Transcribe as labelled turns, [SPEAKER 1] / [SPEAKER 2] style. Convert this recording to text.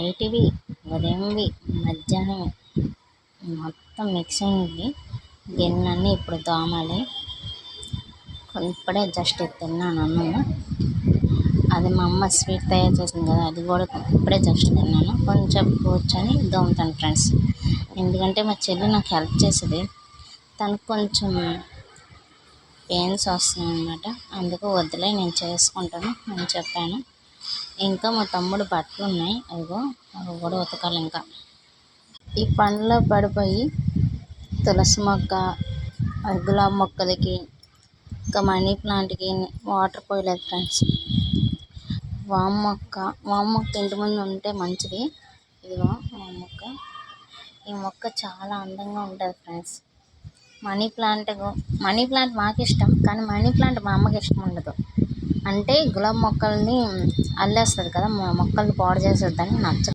[SPEAKER 1] నైట్వి, ఉదయంవి, మధ్యాహ్నం మొత్తం మిక్సింగ్వి గిన్నెన్నీ ఇప్పుడు తోమాలి. ఇప్పుడే జస్ట్ తిన్నాను అన్నము. అది మా అమ్మ స్వీట్ తయారు చేసింది కదా, అది కూడా ఇప్పుడే జస్ట్ తిన్నాను. కొంచెం కూర్చొని దోముతాను ఫ్రెండ్స్. ఎందుకంటే మా చెల్లి నాకు హెల్ప్ చేసేది, తనకు కొంచెం పెయిన్స్ వస్తున్నాయి అన్నమాట. అందుకు వద్దులే నేను చేసుకుంటాను అని చెప్పాను. ఇంకా మా తమ్ముడు బట్టలు ఉన్నాయి, అవి కూడా ఉతకాలి. ఇంకా ఈ పనిలో పడిపోయి తులసి మొక్క, గులాబీ మొక్కలకి, ఇంకా మనీ ప్లాంట్కి వాటర్ పోయలేదు ఫ్రెండ్స్. వాము మొక్క ఇంటి ముందు ఉంటే మంచిది. ఇదిగో వాము మొక్క. ఈ మొక్క చాలా అందంగా ఉంటుంది ఫ్రెండ్స్. మనీ ప్లాంట్ మాకు ఇష్టం, కానీ మనీ ప్లాంట్ మా అమ్మకి ఇష్టం ఉండదు. అంటే గులాబీ మొక్కల్ని అల్లేస్తుంది కదా, మొక్కల్ని పాడు చేసేద్దని నచ్చదు.